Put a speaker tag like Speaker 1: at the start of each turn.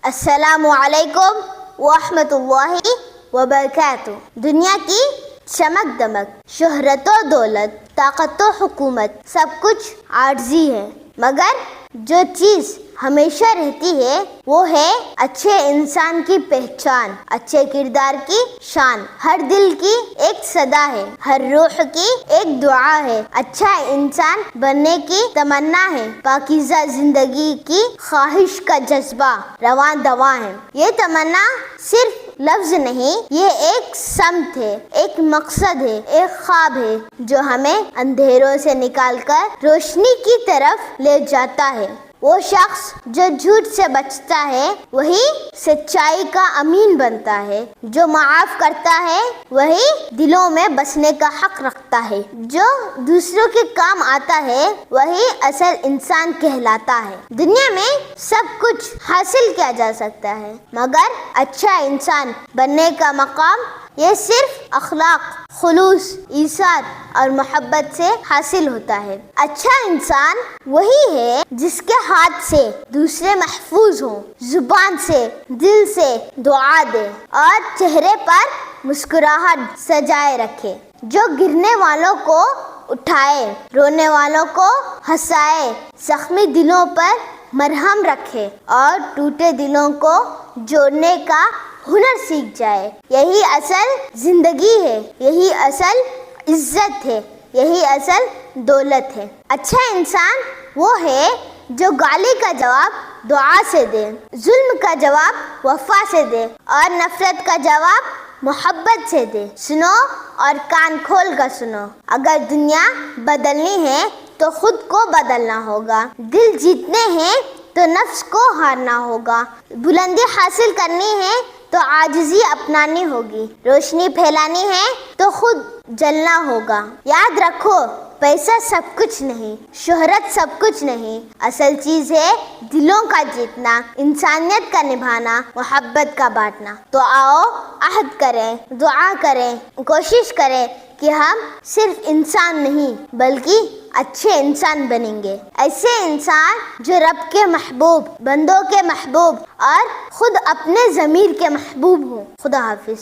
Speaker 1: السلام علیکم ورحمۃ اللہ وبرکاتہ۔ دنیا کی چمک دمک، شہرت و دولت، طاقت و حکومت سب کچھ عارضی ہے، مگر جو چیز ہمیشہ رہتی ہے وہ ہے اچھے انسان کی پہچان، اچھے کردار کی شان۔ ہر دل کی ایک صدا ہے، ہر روح کی ایک دعا ہے، اچھا انسان بننے کی تمنا ہے، پاکیزہ زندگی کی خواہش کا جذبہ رواں دواں ہے۔ یہ تمنا صرف لفظ نہیں، یہ ایک سمت ہے، ایک مقصد ہے، ایک خواب ہے جو ہمیں اندھیروں سے نکال کر روشنی کی طرف لے جاتا ہے۔ وہ شخص جو جھوٹ سے بچتا ہے وہی سچائی کا امین بنتا ہے، جو معاف کرتا ہے وہی دلوں میں بسنے کا حق رکھتا ہے، جو دوسروں کے کام آتا ہے وہی اصل انسان کہلاتا ہے۔ دنیا میں سب کچھ حاصل کیا جا سکتا ہے، مگر اچھا انسان بننے کا مقام یہ صرف اخلاق، خلوص، ایثار اور محبت سے حاصل ہوتا ہے۔ اچھا انسان وہی ہے جس کے ہاتھ سے دوسرے محفوظ ہوں، زبان سے، دل سے دعا دے اور چہرے پر مسکراہٹ سجائے رکھے، جو گرنے والوں کو اٹھائے، رونے والوں کو ہنسائے، زخمی دلوں پر مرہم رکھے اور ٹوٹے دلوں کو جوڑنے کا ہنر سیکھ جائے۔ یہی اصل زندگی ہے، یہی اصل عزت ہے، یہی اصل دولت ہے۔ اچھا انسان وہ ہے جو گالی کا جواب دعا سے دے، ظلم کا جواب وفا سے دے اور نفرت کا جواب محبت سے دے۔ سنو اور کان کھول کر سنو، اگر دنیا بدلنی ہے تو خود کو بدلنا ہوگا، دل جیتنے ہیں تو نفس کو ہارنا ہوگا، بلندی حاصل کرنی ہے تو عاجزی اپنانی ہوگی، روشنی پھیلانی ہے تو خود جلنا ہوگا۔ یاد رکھو، پیسہ سب کچھ نہیں، شہرت سب کچھ نہیں، اصل چیز ہے دلوں کا جیتنا، انسانیت کا نبھانا، محبت کا بانٹنا۔ تو آؤ عہد کریں، دعا کریں، کوشش کریں کہ ہم صرف انسان نہیں بلکہ اچھے انسان بنیں گے، ایسے انسان جو رب کے محبوب، بندوں کے محبوب اور خود اپنے ضمیر کے محبوب ہوں۔ خدا حافظ۔